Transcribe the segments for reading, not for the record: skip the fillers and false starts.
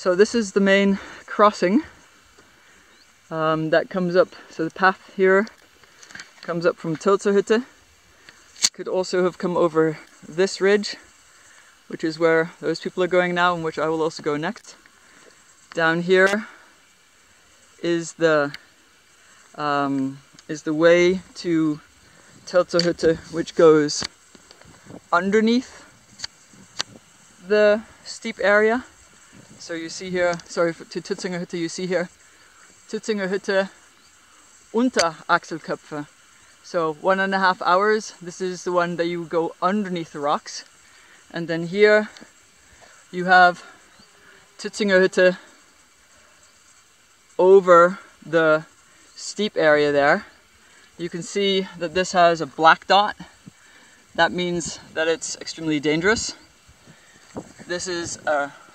So this is the main crossing that comes up. So the path here comes up from Tiltserhütte. Could also have come over this ridge, which is where those people are going now, and which I will also go next. Down here is the way to Tiltserhütte, which goes underneath the steep area. So you see here, sorry, to Titzingerhütte, you see here, Titzingerhütte unter Achselköpfe. So 1.5 hours, this is the one that you go underneath the rocks. And then here you have Titzingerhütte over the steep area there. You can see that this has a black dot. That means that it's extremely dangerous. This is,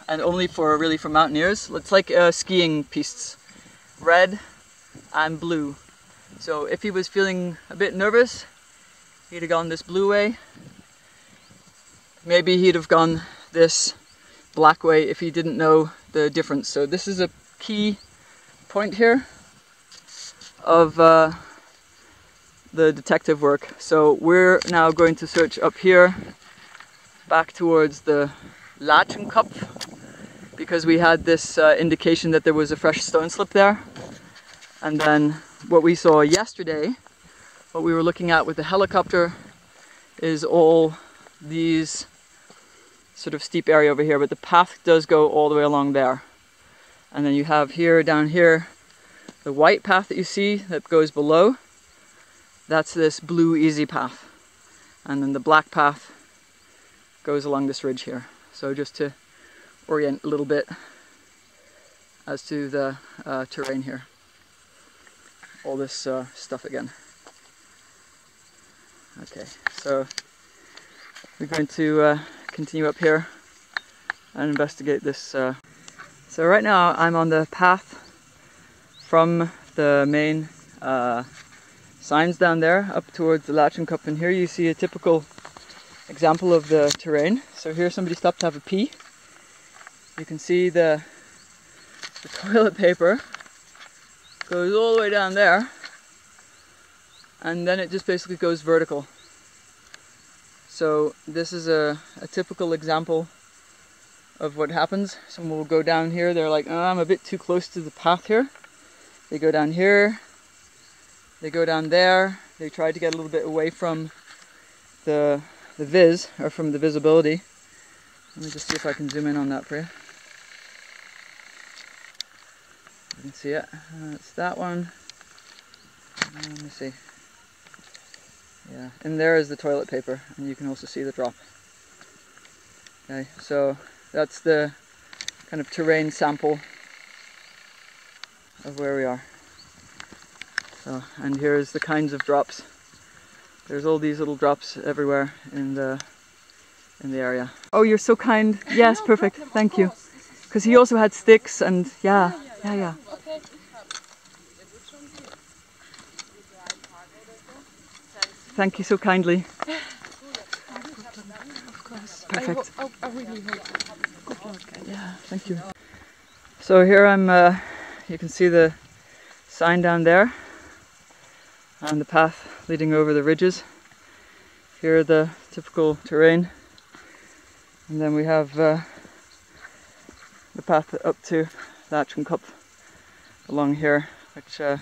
and only for really for mountaineers, it's like skiing pistes, red and blue. So if he was feeling a bit nervous, he'd have gone this blue way. Maybe he'd have gone this black way if he didn't know the difference. So this is a key point here of the detective work. So we're now going to search up here, back towards the Lachenkopf, because we had this indication that there was a fresh stone slip there. And then what we saw yesterday, what we were looking at with the helicopter, is all these sort of steep area over here, but the path does go all the way along there. And then you have here, down here, the white path that you see that goes below. That's this blue easy path. And then the black path goes along this ridge here. So just to orient a little bit as to the terrain here. All this stuff again. Okay, so we're going to continue up here and investigate this. So right now I'm on the path from the main signs down there up towards the Lachenkopf, and here you see a typical example of the terrain. So here somebody stopped to have a pee. You can see the toilet paper goes all the way down there, and then it just basically goes vertical. So this is a typical example of what happens. Someone will go down here, they're like, oh, I'm a bit too close to the path here. They go down here, they go down there, they try to get a little bit away from the vis, or from the visibility. Let me just see if I can zoom in on that for you. You can see it. It's that one. Let me see. Yeah, and there is the toilet paper, and you can also see the drop. Okay, so that's the kind of terrain sample of where we are. So, and here's the kinds of drops. There's all these little drops everywhere in the area. Oh, you're so kind. Yes, perfect. Thank you. Because he also had sticks and yeah. Thank you so kindly. Of course. Perfect. I really hope. Good luck. Yeah, thank you. So here I'm, you can see the sign down there and the path leading over the ridges. Here are the typical terrain. And then we have the path up to Lachenkopf along here, which we're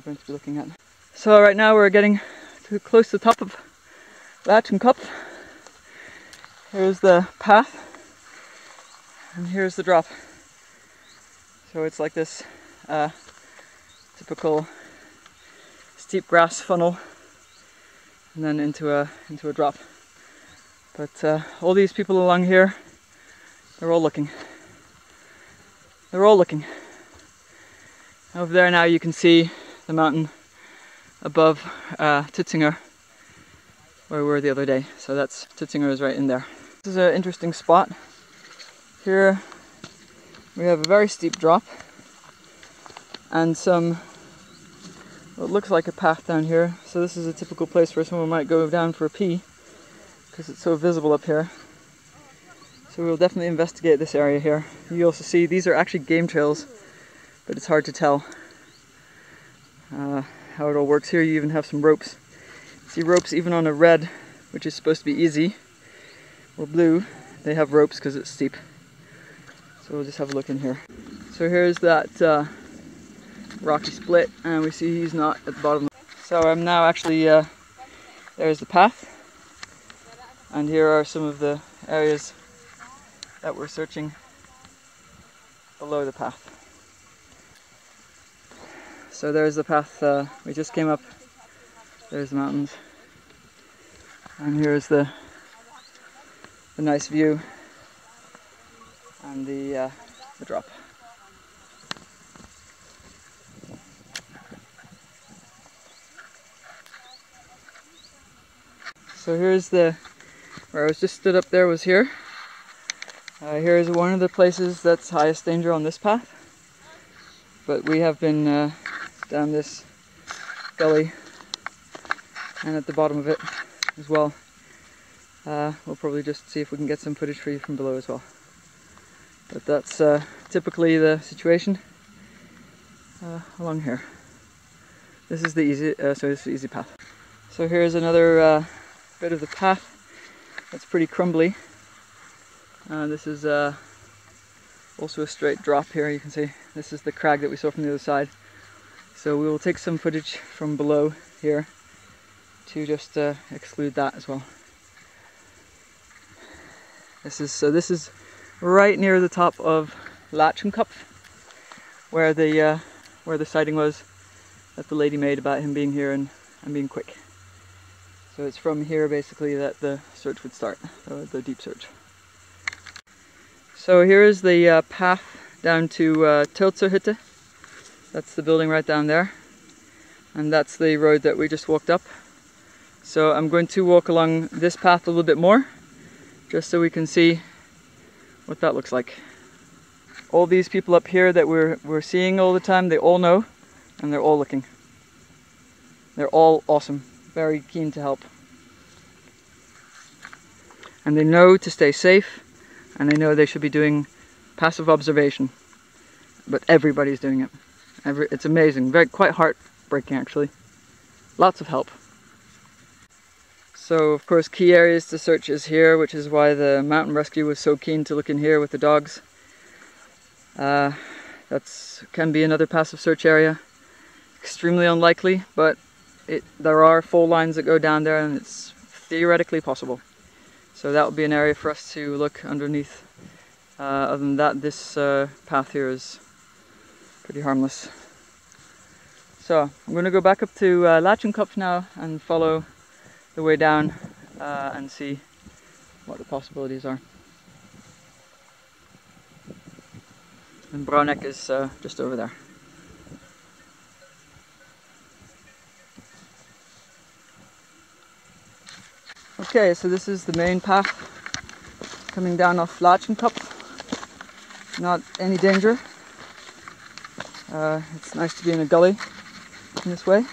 going to be looking at. So right now we're getting too close to the top of Lachenkopf. Here's the path, and here's the drop. So it's like this typical steep grass funnel, and then into a drop. But all these people along here, they're all looking. They're all looking. Over there now you can see the mountain above Titzinger, where we were the other day. So that's Titzinger is right in there. This is an interesting spot. Here we have a very steep drop and some what looks like a path down here. So this is a typical place where someone might go down for a pee because it's so visible up here. So we'll definitely investigate this area here. You also see these are actually game trails, but it's hard to tell how it all works here. You even have some ropes. See ropes even on a red, which is supposed to be easy, or blue, they have ropes because it's steep. So we'll just have a look in here. So here's that rocky split, and we see he's not at the bottom. So I'm now actually, there's the path, and here are some of the areas that we're searching below the path. So there's the path we just came up, there's the mountains, and here's the nice view and the drop. So here's where I was just stood up there was here. Here's one of the places that's highest danger on this path. But we have been down this gully and at the bottom of it as well. We'll probably just see if we can get some footage for you from below as well. But that's typically the situation along here. This is the easy, this is the easy path. So here's another bit of the path that's pretty crumbly. This is also a straight drop here. You can see this is the crag that we saw from the other side. So we will take some footage from below here to just exclude that as well. This is right near the top of Lachenkup, where the sighting was that the lady made about him being here and being quick. So it's from here basically that the search would start, the deep search. So here is the path down to Tiltserhütte. That's the building right down there. And that's the road that we just walked up. So I'm going to walk along this path a little bit more, just so we can see what that looks like. All these people up here that we're seeing all the time, they all know, and they're all looking. They're all awesome. Very keen to help. And they know to stay safe, and they know they should be doing passive observation. But everybody's doing it. It's amazing. Quite heartbreaking actually. Lots of help. So of course key areas to search is here, which is why the mountain rescue was so keen to look in here with the dogs. That's can be another passive search area. Extremely unlikely, but there are full lines that go down there, and it's theoretically possible. So that would be an area for us to look underneath. Other than that, this path here is pretty harmless. So I'm going to go back up to Lachenkup now and follow the way down and see what the possibilities are. And Brauneck is just over there. Okay, so this is the main path coming down off Lachenkup. Not any danger. It's nice to be in a gully in this way.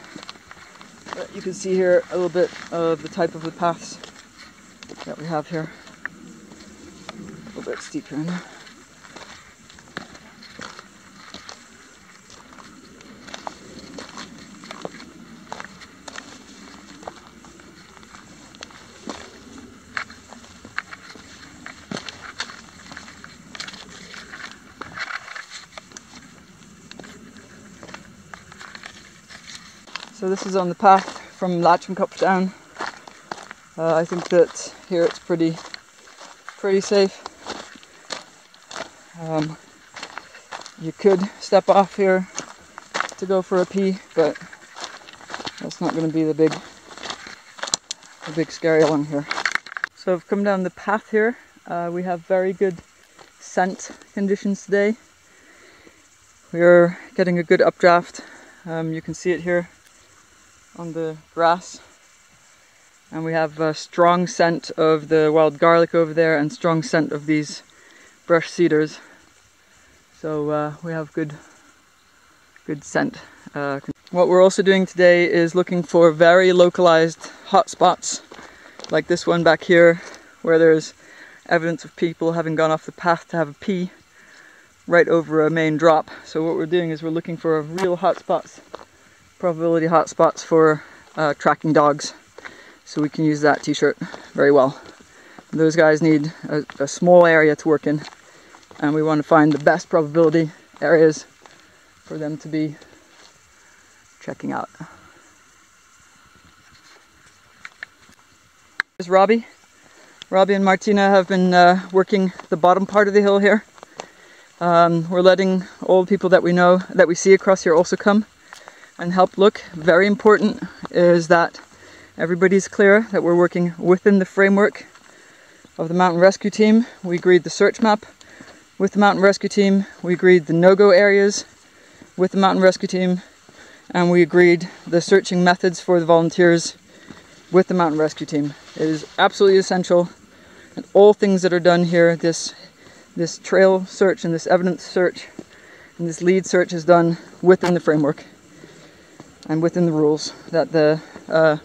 But you can see here a little bit of the type of the paths that we have here. A little bit steep here now. So this is on the path from Lachenkup down. I think that here it's pretty safe. You could step off here to go for a pee, but that's not going to be the big scary one here. So I've come down the path here. We have very good scent conditions today. We're getting a good updraft. You can see it here on the grass, and we have a strong scent of the wild garlic over there and strong scent of these brush cedars, so we have good scent. What we're also doing today is looking for very localized hot spots like this one back here, where there's evidence of people having gone off the path to have a pee right over a main drop. So what we're doing is we're looking for real hotspots, probability hotspots for tracking dogs. So we can use that t-shirt very well. Those guys need a small area to work in, and we want to find the best probability areas for them to be checking out. Here's Robbie. Robbie and Martina have been working the bottom part of the hill here. We're letting all the people that we know, that we see across here, also come and help look. Very important is that everybody's clear that we're working within the framework of the mountain rescue team. We agreed the search map with the mountain rescue team. We agreed the no-go areas with the mountain rescue team. And we agreed the searching methods for the volunteers with the mountain rescue team. It is absolutely essential, and all things that are done here, this trail search and this evidence search and this lead search is done within the framework and within the rules that the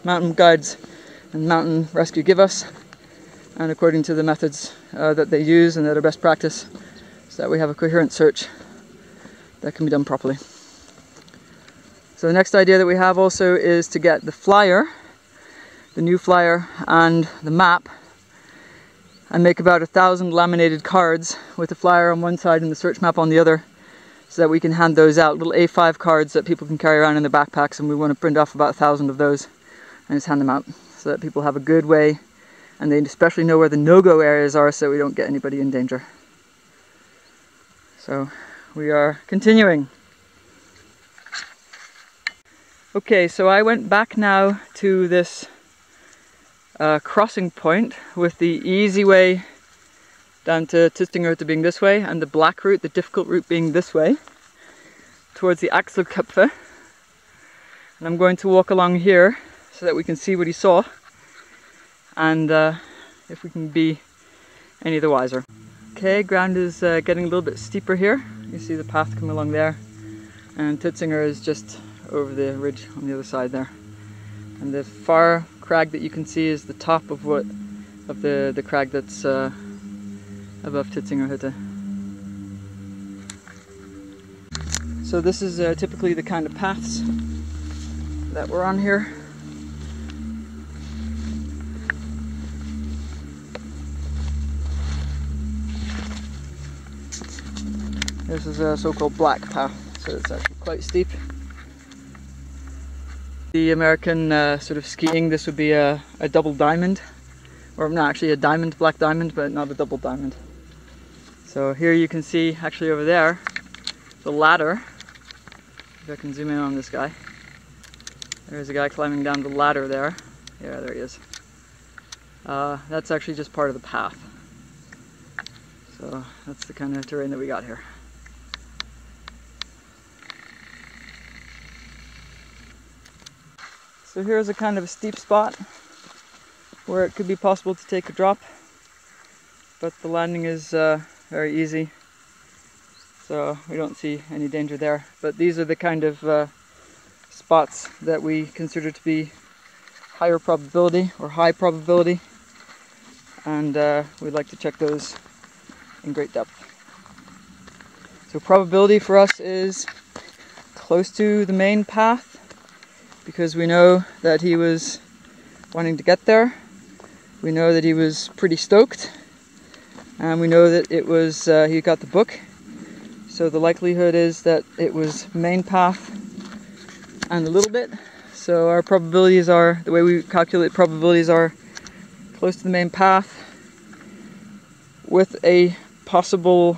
mountain guides and mountain rescue give us, and according to the methods that they use and that are best practice, so that we have a coherent search that can be done properly. So the next idea that we have also is to get the flyer, the new flyer, and the map, and make about 1,000 laminated cards with the flyer on one side and the search map on the other, so that we can hand those out, little A5 cards that people can carry around in their backpacks, and we want to print off about 1,000 of those and just hand them out so that people have a good way, and they especially know where the no-go areas are so we don't get anybody in danger. So we are continuing. Okay, so I went back now to this crossing point with the easy way down to Tüstingerhütte being this way, and the black route, the difficult route, being this way towards the Achselköpfe. And I'm going to walk along here so that we can see what he saw, and if we can be any the wiser. Okay, ground is getting a little bit steeper here. You see the path coming along there, and Tützinger is just over the ridge on the other side there. And the far crag that you can see is the top of the crag that's above Tützingerhütte. So this is typically the kind of paths that we're on here. This is a so-called black path, so it's actually quite steep. The American sort of skiing, this would be a double diamond, or not actually a diamond, black diamond, but not a double diamond. So here you can see, actually over there, the ladder. If I can zoom in on this guy. There's a guy climbing down the ladder there. Yeah, there he is. That's actually just part of the path. So that's the kind of terrain that we got here. So here's a kind of a steep spot where it could be possible to take a drop, but the landing is very easy, so we don't see any danger there. But these are the kind of spots that we consider to be higher probability or high probability, and we'd like to check those in great depth. So probability for us is close to the main path, because we know that he was wanting to get there. We know that he was pretty stoked, and we know that it was he got the book. So the likelihood is that it was main path and a little bit. So our probabilities are, the way we calculate probabilities are close to the main path with a possible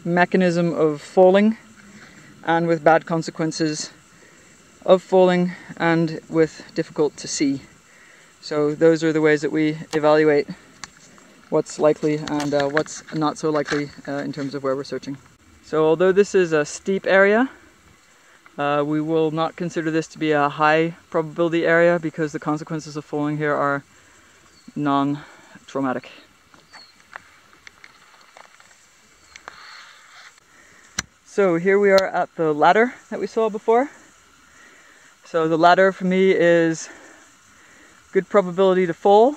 mechanism of falling and with bad consequences of falling and with difficult to see. So those are the ways that we evaluate what's likely and what's not so likely in terms of where we're searching. So although this is a steep area, we will not consider this to be a high probability area because the consequences of falling here are non-traumatic. So here we are at the ladder that we saw before. So the ladder for me is good probability to fall,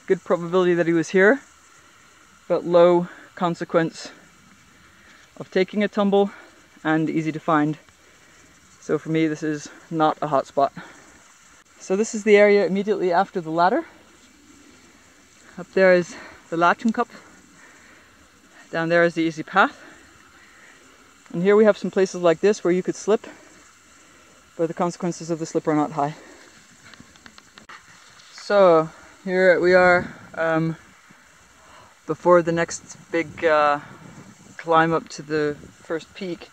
good probability that he was here, but low consequence of taking a tumble and easy to find. So for me, this is not a hot spot. So this is the area immediately after the ladder. Up there is the latching cup. Down there is the easy path. And here we have some places like this where you could slip, but the consequences of the slip are not high. So here we are before the next big climb up to the first peak.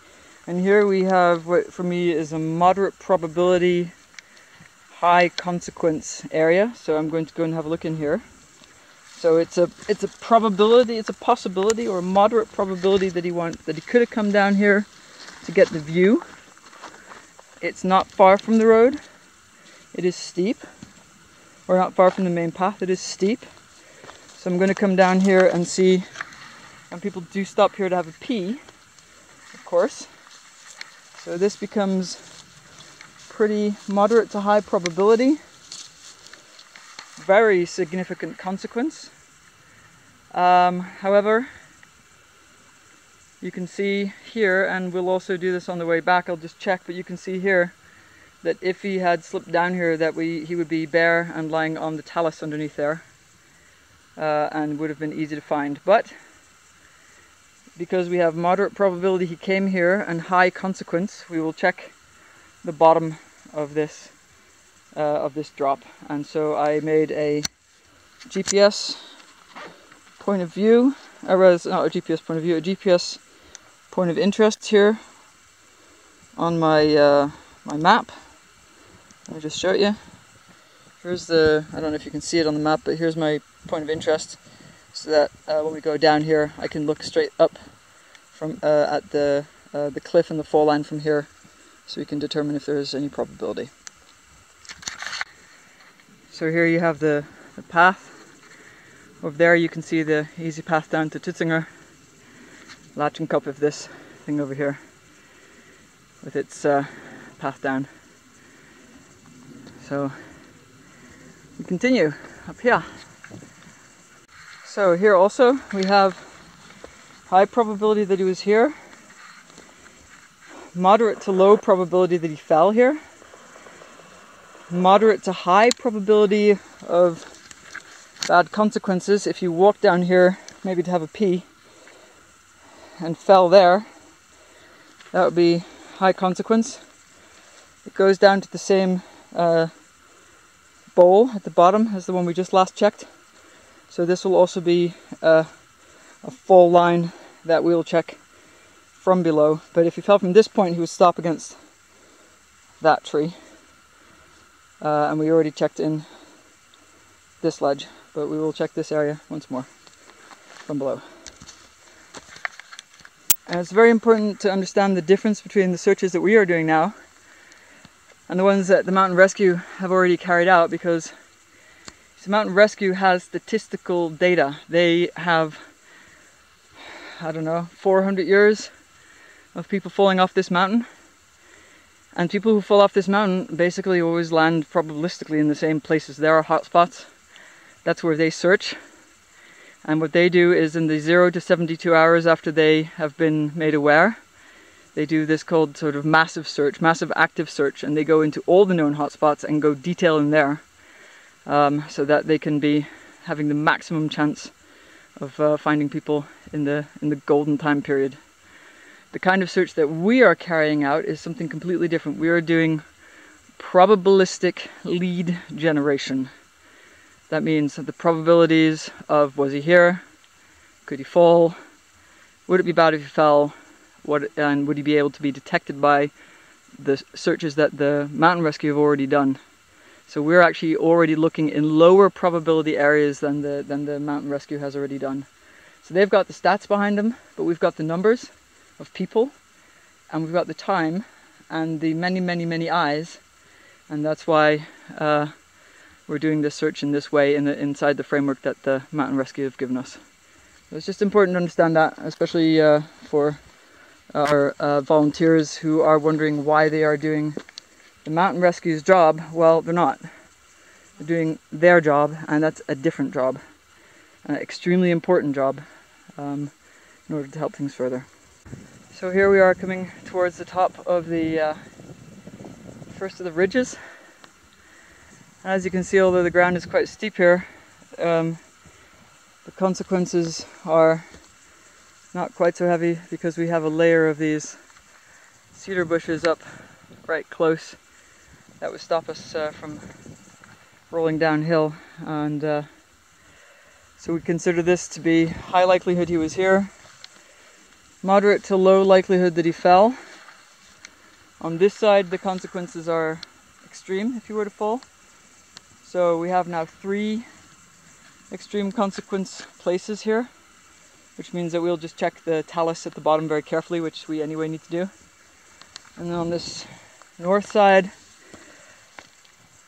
And here we have what for me is a moderate probability, high consequence area. So I'm going to go and have a look in here. So it's a probability, it's a possibility or a moderate probability that he could have come down here to get the view. It's not far from the road. It is steep. Or not far from the main path, it is steep. So I'm going to come down here and see, and people do stop here to have a pee, of course. So this becomes pretty moderate to high probability. Very significant consequence. However, you can see here, and we'll also do this on the way back, I'll just check, but you can see here that if he had slipped down here that he would be bare and lying on the talus underneath there, and would have been easy to find. But because we have moderate probability he came here and high consequence, we will check the bottom of this drop. And so I made a GPS point of view, or not a GPS point of view, a GPS point of interest here on my my map. Let me just show it you. Here's the, I don't know if you can see it on the map, but here's my point of interest, so that when we go down here I can look straight up from at the cliff and the fall line from here, so we can determine if there's any probability. So here you have the path. Over there you can see the easy path down to Tutzinger. Latching cup of this thing over here with its path down. So we continue up here. So here also we have high probability that he was here, moderate to low probability that he fell here, moderate to high probability of bad consequences if you walk down here maybe to have a pee and fell there. That would be high consequence. It goes down to the same bowl at the bottom as the one we just last checked. So this will also be a fall line that we'll check from below. But if he fell from this point, he would stop against that tree. And we already checked in this ledge, but we will check this area once more from below. And it's very important to understand the difference between the searches that we are doing now and the ones that the Mountain Rescue have already carried out, because the Mountain Rescue has statistical data. They have, I don't know, 400 years of people falling off this mountain. And people who fall off this mountain basically always land probabilistically in the same places. There are hotspots. That's where they search. And what they do is in the 0 to 72 hours after they have been made aware, they do this called sort of massive search, massive active search, and they go into all the known hotspots and go detail in there, so that they can be having the maximum chance of finding people in the golden time period. The kind of search that we are carrying out is something completely different. We are doing probabilistic lead generation. That means that the probabilities of, was he here? Could he fall? Would it be bad if he fell? And would he be able to be detected by the searches that the Mountain Rescue have already done? So we're actually already looking in lower probability areas than the Mountain Rescue has already done. So they've got the stats behind them, but we've got the numbers of people, and we've got the time, and the many, many, many eyes, and that's why we're doing this search in this way inside the framework that the Mountain Rescue have given us. So it's just important to understand that, especially for our volunteers who are wondering why they are doing the Mountain Rescue's job. Well, they're not. They're doing their job, and that's a different job, an extremely important job, in order to help things further. So here we are coming towards the top of the first of the ridges. As you can see, although the ground is quite steep here, the consequences are not quite so heavy because we have a layer of these cedar bushes up right close that would stop us from rolling downhill, and so we consider this to be high likelihood he was here, moderate to low likelihood that he fell. On this side the consequences are extreme if you were to fall. So we have now 3 extreme consequence places here, which means that we'll just check the talus at the bottom very carefully, which we anyway need to do. And then on this north side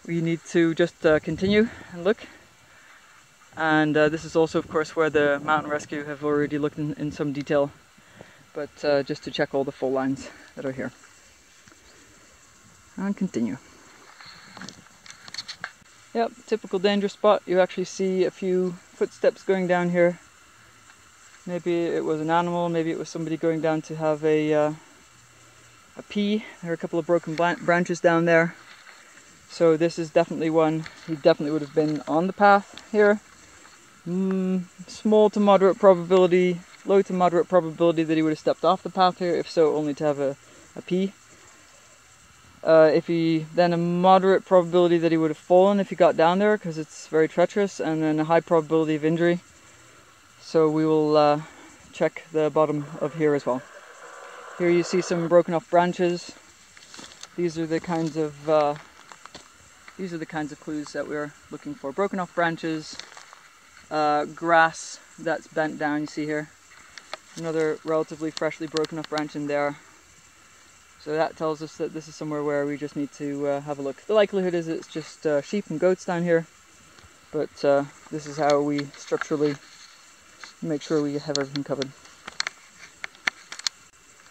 we need to just continue and look. And this is also of course where the mountain rescue have already looked in some detail, but just to check all the fall lines that are here. And continue. Yep, typical danger spot. You actually see a few footsteps going down here. Maybe it was an animal, maybe it was somebody going down to have a pee. There are a couple of broken branches down there. So this is definitely one, he definitely would have been on the path here. Small to moderate probability, low to moderate probability that he would have stepped off the path here, if so only to have a pee. Then a moderate probability that he would have fallen if he got down there, because it's very treacherous, and then a high probability of injury. So we will check the bottom of here as well. Here you see some broken off branches. These are the kinds of clues that we're looking for. Broken off branches, grass that's bent down, you see here. Another relatively freshly broken off branch in there. So that tells us that this is somewhere where we just need to have a look. The likelihood is it's just sheep and goats down here, but this is how we structurally make sure we have everything covered.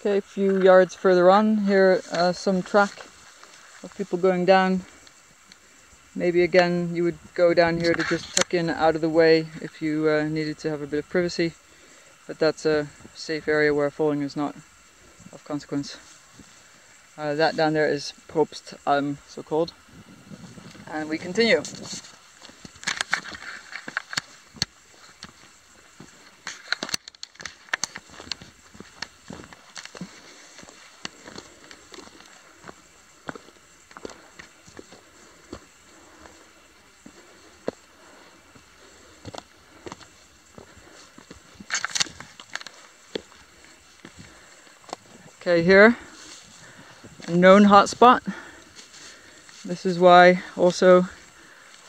Okay, a few yards further on here, some track of people going down. Maybe again you would go down here to just tuck in out of the way if you needed to have a bit of privacy, but that's a safe area where falling is not of consequence. That down there is Propst, so called, and we continue. Okay, here, a known hotspot. This is why also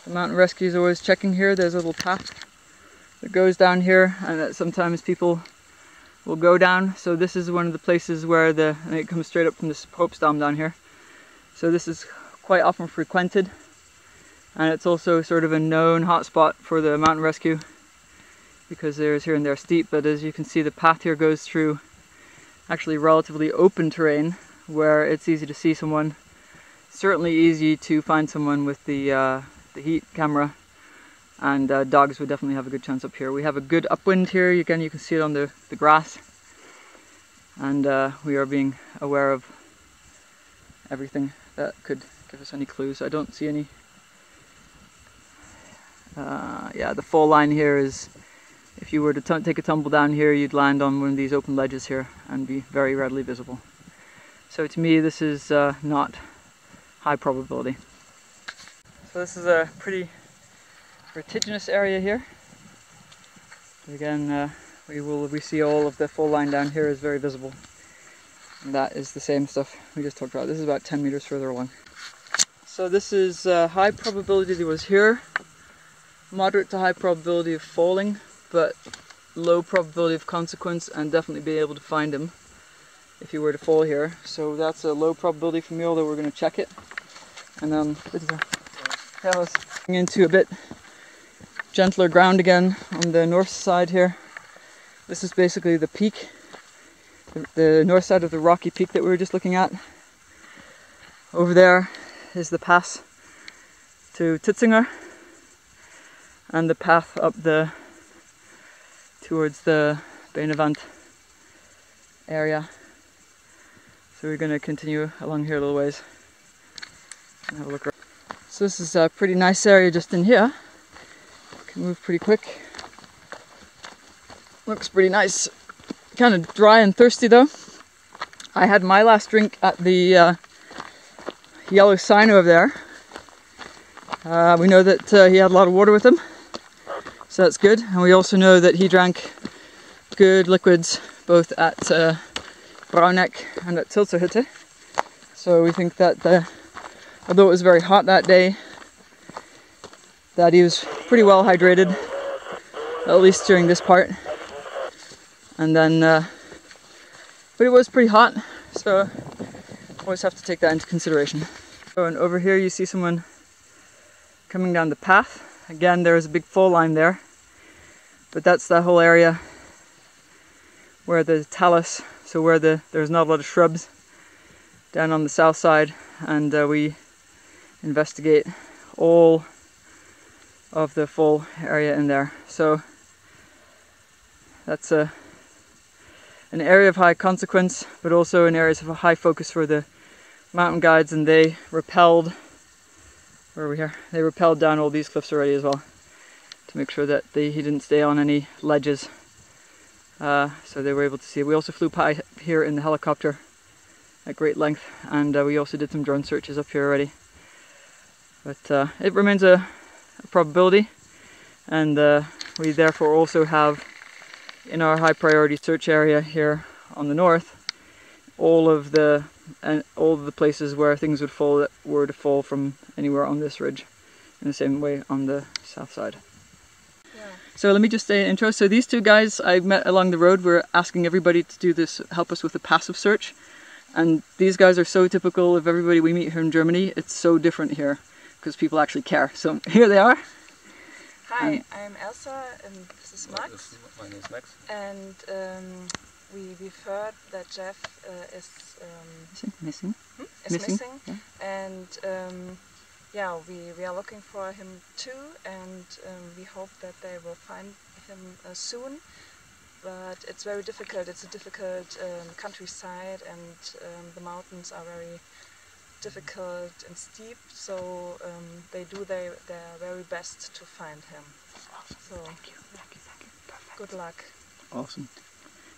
the mountain rescue is always checking here. There's a little path that goes down here, and that sometimes people will go down. So this is one of the places where and it comes straight up from this Propsdam down here. So this is quite often frequented, and it's also sort of a known hotspot for the mountain rescue because there's here and there steep, but as you can see the path here goes through actually relatively open terrain where it's easy to see someone. Certainly easy to find someone with the heat camera, and dogs would definitely have a good chance up here. We have a good upwind here, again you can see it on the grass, and we are being aware of everything that could give us any clues. I don't see any. Yeah, the fall line here is, if you were to take a tumble down here, you'd land on one of these open ledges here and be very readily visible. So to me this is not high probability. So this is a pretty vertiginous area here. But again, we see all of the fall line down here is very visible. And that is the same stuff we just talked about. This is about 10 meters further along. So this is high probability that he was here. Moderate to high probability of falling, but low probability of consequence, and definitely be able to find him if you were to fall here. So that's a low probability for me, although we're going to check it. And then let's into a bit gentler ground again on the north side here. This is basically the peak, the north side of the rocky peak that we were just looking at. Over there is the pass to Titzinger, and the path up towards the Beinevant area. So we're going to continue along here a little ways and have a look around. So this is a pretty nice area just in here. Can move pretty quick. Looks pretty nice. Kind of dry and thirsty though. I had my last drink at the yellow sign over there. We know that he had a lot of water with him, so that's good. And we also know that he drank good liquids both at Brauneck and at Tilterhütte. So we think that although it was very hot that day, that he was pretty well hydrated, at least during this part. And then, but it was pretty hot, so always have to take that into consideration. So, and over here you see someone coming down the path. Again, there's a big fall line there, but that's that whole area where the talus, so where there's not a lot of shrubs, down on the south side, and we investigate all of the full area in there. So that's an area of high consequence, but also an area of high focus for the mountain guides, and they rappelled, where are we here? They rappelled down all these cliffs already as well, to make sure that he didn't stay on any ledges. So they were able to see it. We also flew by here in the helicopter at great length, and we also did some drone searches up here already. But it remains a probability, and we therefore also have in our high priority search area here on the north all of the places where things would fall that were to fall from anywhere on this ridge, in the same way on the south side. Yeah. So let me just say an intro. So these two guys I met along the road were asking everybody to do this, help us with a passive search, and these guys are so typical of everybody we meet here in Germany. It's so different here because people actually care. So here they are. Hi, I'm Elsa and this is Max. My name is Max. And we've heard that Jeff is missing. Yeah. And yeah, we are looking for him too, and we hope that they will find him soon. But it's very difficult. It's a difficult countryside, and the mountains are very difficult and steep, so they do their very best to find him. So thank you. Perfect. Good luck. Awesome.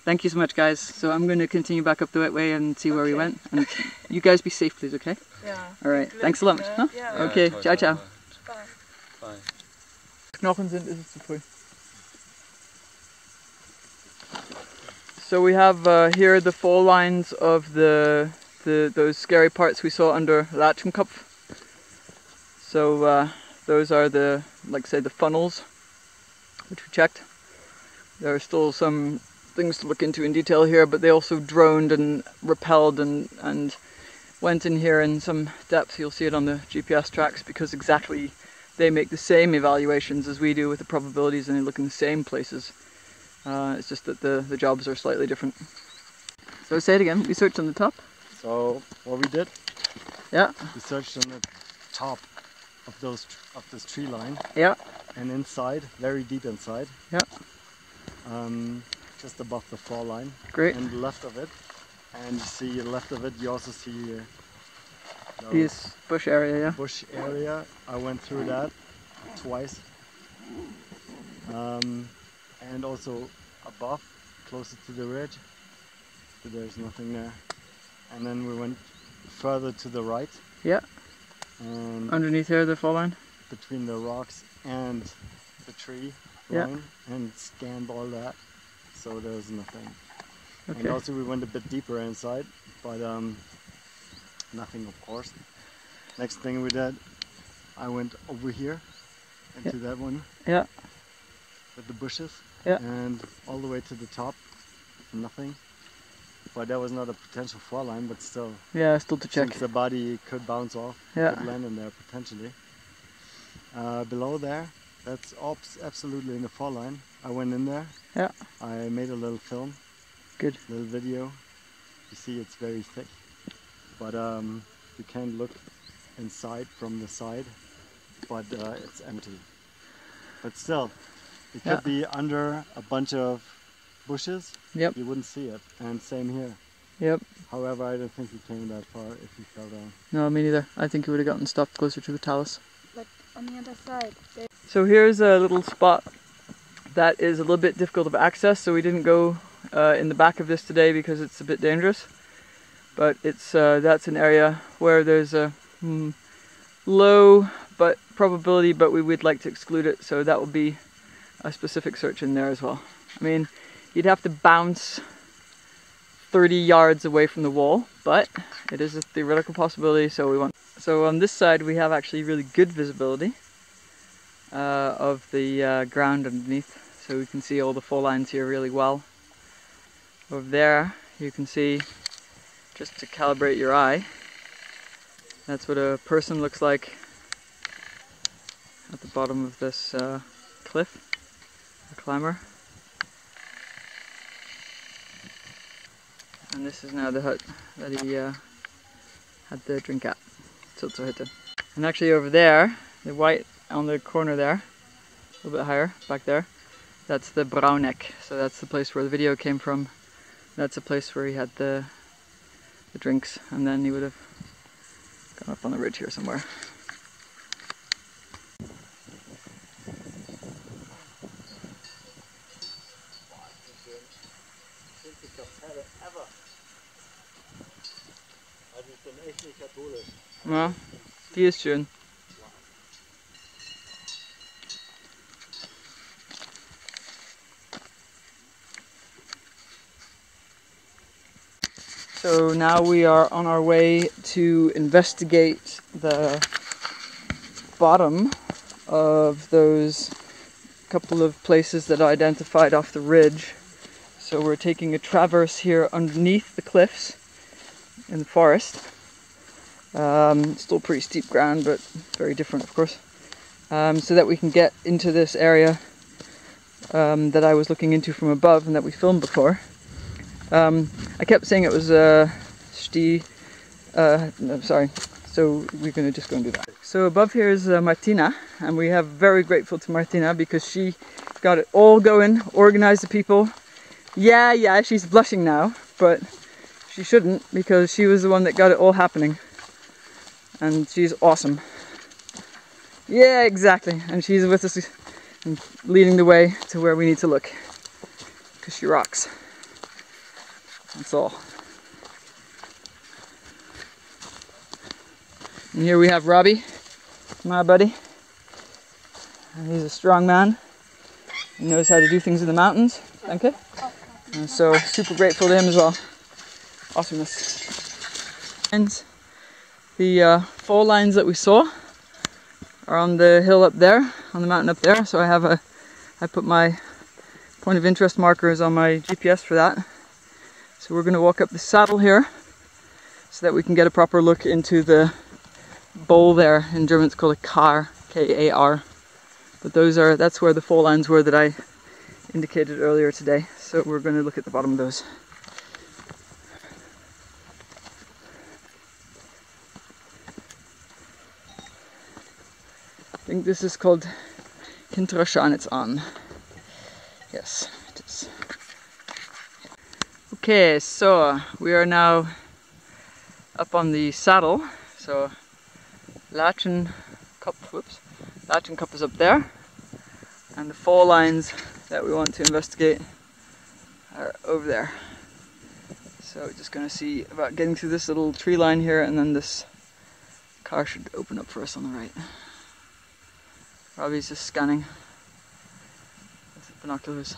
Thank you so much, guys. So I'm going to continue back up the wet way and see where we went. And you guys be safe, please, okay? Yeah. All right. Thanks a lot. Huh? Yeah. Okay. Ciao, ciao. Bye. Bye. Knochen sind, ist es zu früh. So we have here the fall lines of those scary parts we saw under Latschenkopf. So those are the, like say, the funnels which we checked. There are still some things to look into in detail here, but they also droned and rappelled and went in here in some depth. You'll see it on the GPS tracks, because exactly they make the same evaluations as we do with the probabilities, and they look in the same places. It's just that the jobs are slightly different. So say it again. We searched on the top. So what we did? Yeah. We searched on the top of this tree line. Yeah. And inside, very deep inside. Yeah. Just above the fall line. Great. And left of it. And you see left of it, you also see this bush area. Yeah. Bush area. I went through that twice. And also above, closer to the ridge. But there's nothing there. And then we went further to the right. Yeah. And underneath here, the fall line? Between the rocks and the tree yeah. line, and scanned all that. So there's nothing. Okay. And also we went a bit deeper inside, but nothing, of course. Next thing we did, I went over here into that one. Yeah. With the bushes. Yeah. And all the way to the top, nothing. But that was not a potential fall line, but still. Yeah, still to check. Since the body could bounce off, could land in there potentially. Below there, that's absolutely in the fall line. I went in there. Yeah. I made a little film. Good. Little video. You see, it's very thick, but you can look inside from the side, but it's empty. But still, it could be under a bunch of bushes, Yep. you wouldn't see it. And same here. Yep. However, I don't think he came that far if he fell down. No, me neither. I think he would have gotten stuck closer to the talus. But on the other side, So here's a little spot that is a little bit difficult of access, so we didn't go in the back of this today because it's a bit dangerous. But it's that's an area where there's a low probability, but we would like to exclude it, so that will be a specific search in there as well. I mean, you'd have to bounce 30 yards away from the wall, but it is a theoretical possibility, so we want. So on this side we have actually really good visibility of the ground underneath, so we can see all the fall lines here really well. Over there you can see, just to calibrate your eye, that's what a person looks like at the bottom of this cliff, a climber. And this is now the hut that he had the drink at, Tiltsohytte. And actually over there, the white on the corner there, a little bit higher, back there, that's the Braunek. So that's the place where the video came from. That's a place where he had the drinks, and then he would have gone up on the ridge here somewhere. Ja, die ist schön. So now we are on our way to investigate the bottom of those couple of places that I identified off the ridge. So we're taking a traverse here underneath the cliffs in the forest. Still pretty steep ground, but very different, of course. So that we can get into this area that I was looking into from above and that we filmed before. I kept saying it was no, sorry. So we're going to just go and do that. So above here is Martina, and we have very grateful to Martina because she got it all going, organized the people. Yeah, she's blushing now, but she shouldn't, because she was the one that got it all happening. And she's awesome. Yeah, exactly. And she's with us and leading the way to where we need to look, because she rocks. That's all. And here we have Robbie, my buddy. And he's a strong man. He knows how to do things in the mountains. Okay. And so super grateful to him as well. Awesomeness. And the fall lines that we saw are on the hill up there, on the mountain up there. So I put my point of interest markers on my GPS for that. So we're going to walk up the saddle here so that we can get a proper look into the bowl there. In German it's called a Kar, K-A-R. But that's where the fall lines were that I indicated earlier today. So we're going to look at the bottom of those. I think this is called Hinterschanitz-an. Yes, it is. Okay, so we are now up on the saddle. So Latschenkop is up there, and the fall lines that we want to investigate are over there. So we're just going to see about getting through this little tree line here, and then this car should open up for us on the right. Robbie's just scanning with binoculars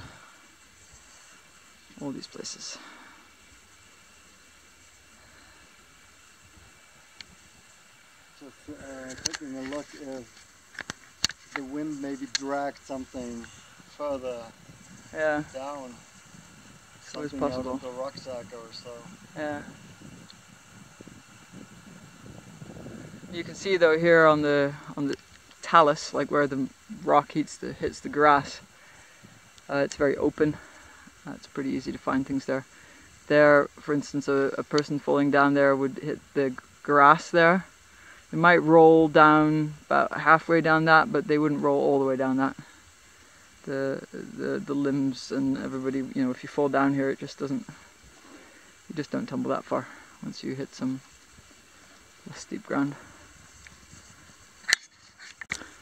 all these places. Just taking a look if the wind maybe dragged something further down. It's always Something possible. out of the rucksack or so. Yeah. You can see though here on the talus, like where the rock hits the grass, it's very open. It's pretty easy to find things there. There, for instance, a person falling down there would hit the grass there. They might roll down about halfway down that, but they wouldn't roll all the way down that. the limbs and everybody, you know, if you fall down here, it just doesn't, you just don't tumble that far once you hit some steep ground.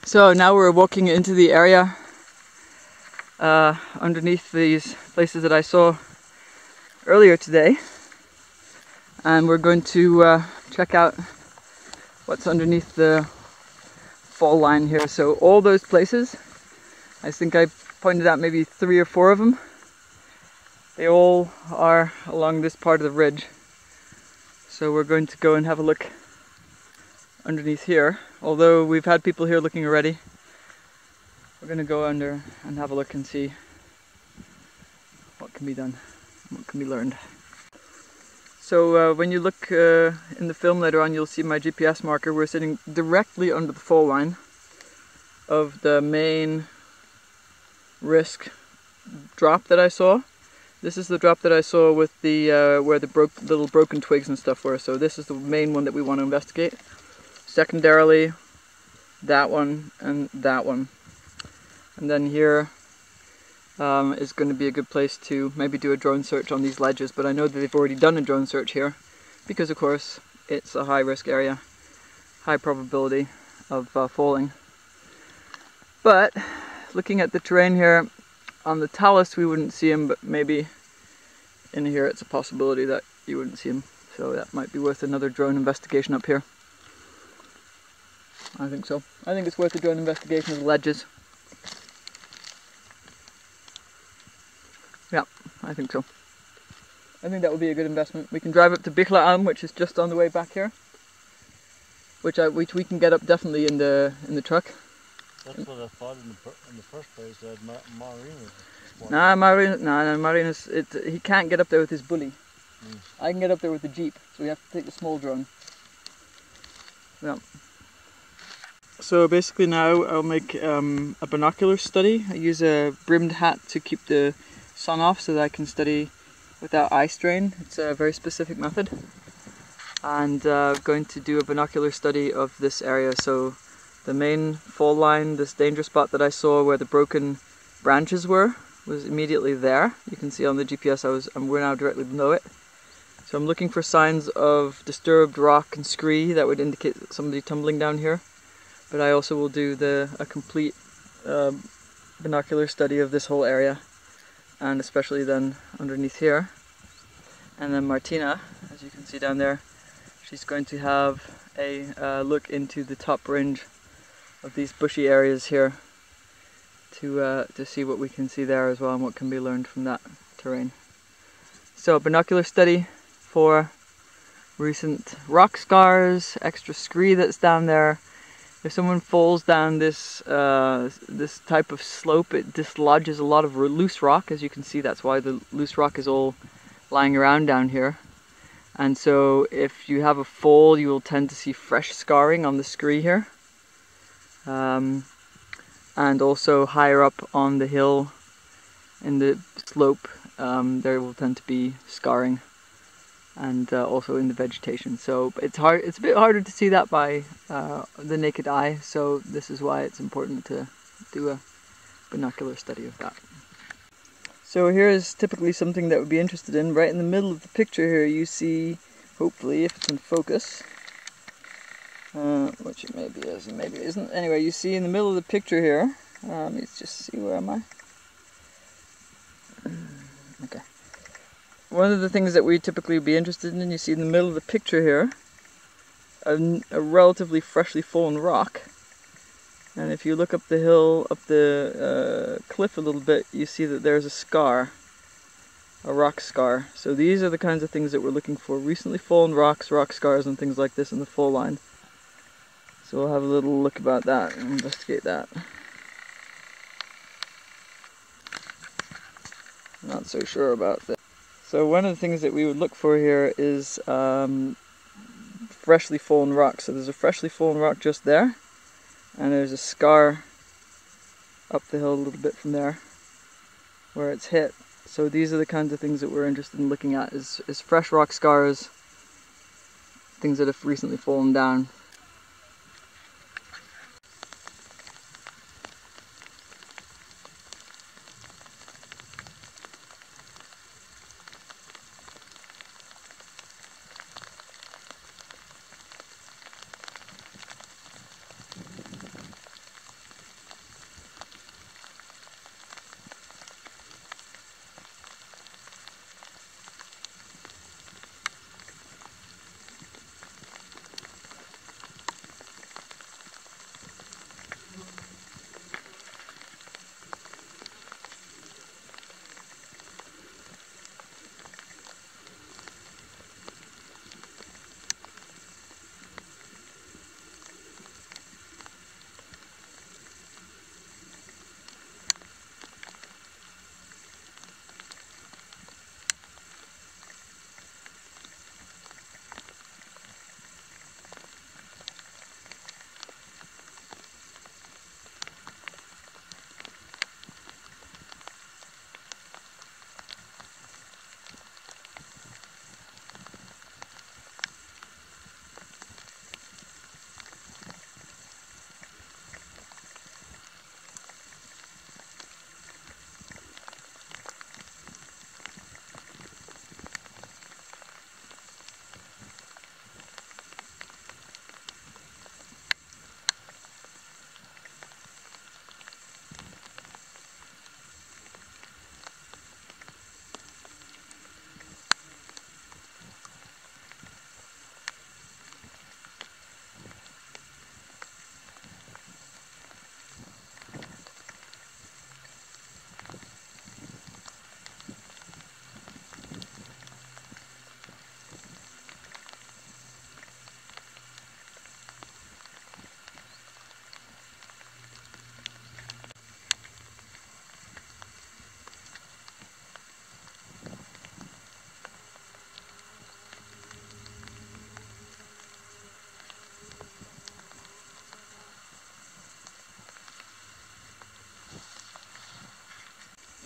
So now we're walking into the area underneath these places that I saw earlier today, and we're going to check out what's underneath the fall line here. So all those places, I think I pointed out maybe 3 or 4 of them, they all are along this part of the ridge. So we're going to go and have a look underneath here. Although we've had people here looking already, we're going to go under and have a look and see what can be done, what can be learned. So when you look in the film later on, you'll see my GPS marker. We're sitting directly under the fall line of the main risk drop that I saw. This is the drop that I saw with the where the little broken twigs and stuff were. So this is the main one that we want to investigate. Secondarily, that one and that one. And then here is going to be a good place to maybe do a drone search on these ledges, but I know that they've already done a drone search here because of course it's a high risk area, high probability of falling. But looking at the terrain here, on the talus we wouldn't see him, but maybe in here it's a possibility that you wouldn't see him, so that might be worth another drone investigation up here. I think so. I think it's worth a drone investigation of the ledges. Yeah, I think so. I think that would be a good investment. We can drive up to Bichla, which is just on the way back here, which we can get up definitely in the truck. That's what I thought in the first place, that Marinus. Nah, Marinus, he can't get up there with his bully. I can get up there with the Jeep, so we have to take the small drone. Yeah. So basically now I'll make a binocular study. I use a brimmed hat to keep the sun off so that I can study without eye strain. It's a very specific method. And going to do a binocular study of this area. So the main fall line, this danger spot that I saw where the broken branches were, was immediately there. You can see on the GPS we're now directly below it. So I'm looking for signs of disturbed rock and scree that would indicate somebody tumbling down here. But I also will do a complete binocular study of this whole area, and especially then underneath here. And then Martina, as you can see down there, she's going to have a look into the top range of these bushy areas here to see what we can see there as well and what can be learned from that terrain. So a binocular study for recent rock scars, extra scree that's down there. If someone falls down this this type of slope, it dislodges a lot of loose rock. As you can see, that's why the loose rock is all lying around down here. And so if you have a fall, you will tend to see fresh scarring on the scree here. And also higher up on the hill in the slope, there will tend to be scarring, and also in the vegetation. So it's hard. It's a bit harder to see that by the naked eye. So this is why it's important to do a binocular study of that. So here is typically something that would be interested in. Right in the middle of the picture here, you see, hopefully, if it's in focus, which it maybe is and maybe isn't. Anyway, you see in the middle of the picture here. Let's just see, where am I? Okay. One of the things that we typically would be interested in, you see in the middle of the picture here, a relatively freshly fallen rock. And if you look up the hill, up the cliff a little bit, you see that there's a scar, a rock scar. So these are the kinds of things that we're looking for. Recently fallen rocks, rock scars and things like this in the fall line. So we'll have a little look about that and investigate that. Not so sure about this. So one of the things that we would look for here is freshly fallen rock. So there's a freshly fallen rock just there, and there's a scar up the hill a little bit from there where it's hit. So these are the kinds of things that we're interested in looking at, is fresh rock scars, things that have recently fallen down.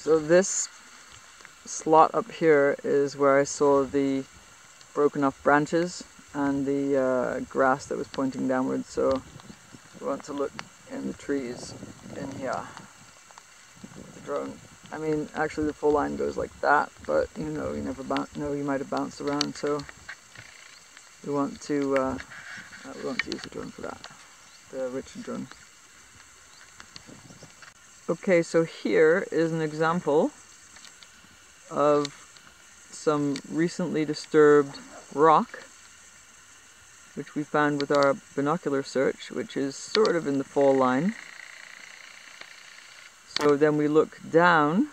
So this slot up here is where I saw the broken off branches and the grass that was pointing downwards, so we want to look in the trees in here with the drone. I mean, actually the full line goes like that, but you know, you never know, you might have bounced around, so we want to use the drone for that, the Richard drone. Okay, so here is an example of some recently disturbed rock, which we found with our binocular search, which is sort of in the fall line. So then we look down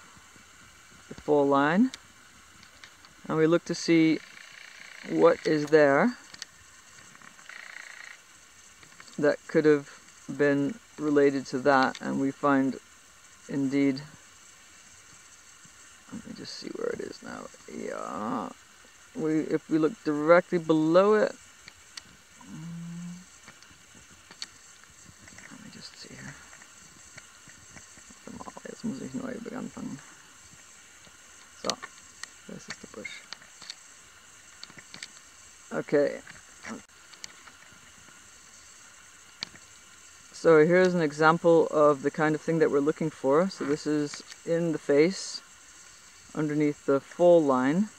the fall line and we look to see what is there that could have been related to that, and we find indeed, let me just see where it is now. Yeah, if we look directly below it, let me just see here. Jetzt muss ich neu anfangen. So, this is the bush. Okay. So here's an example of the kind of thing that we're looking for. So this is in the face, underneath the fall line,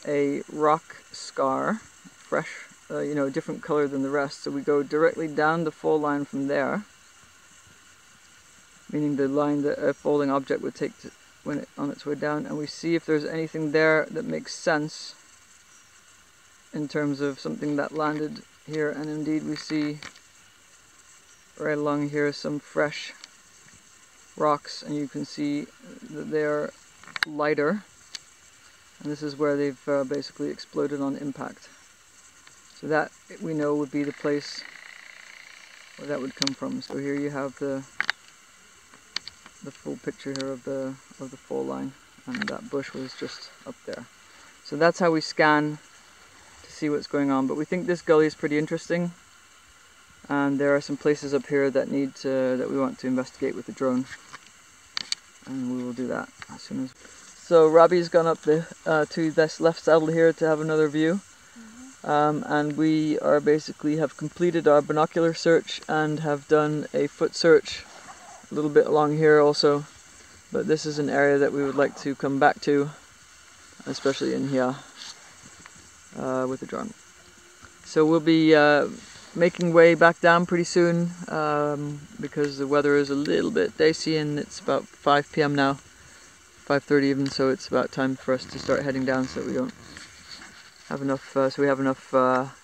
a rock scar, fresh, you know, different color than the rest. So we go directly down the fall line from there, meaning the line that a falling object would take when on its way down, and we see if there's anything there that makes sense in terms of something that landed here. And indeed we see right along here some fresh rocks, and you can see that they are lighter, and this is where they've basically exploded on impact. So that, we know, would be the place where that would come from. So here you have the full picture here of the fall line, and that bush was just up there. So that's how we scan to see what's going on. But we think this gully is pretty interesting, and there are some places up here that that we want to investigate with the drone, and we will do that as soon as. So Robbie's gone up to this left saddle here to have another view, and we are basically have completed our binocular search and have done a foot search a little bit along here also. But this is an area that we would like to come back to, especially in here with the drone. So we'll be making way back down pretty soon, because the weather is a little bit dicey, and it's about 5 p.m. now, 5:30 even, so it's about time for us to start heading down, so we don't have enough, so we have enough,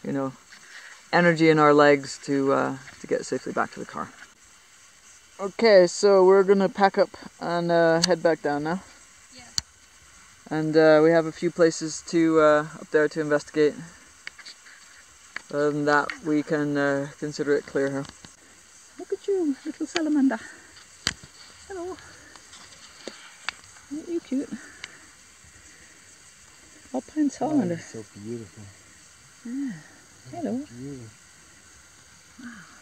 you know, energy in our legs to get safely back to the car. Okay, so we're gonna pack up and head back down now. Yeah. And we have a few places to up there to investigate. Other than that, we can consider it clear here. Look at you, little salamander. Hello. Aren't you cute? Alpine salamander. Oh, so beautiful. Yeah. Hello. Beautiful. Wow.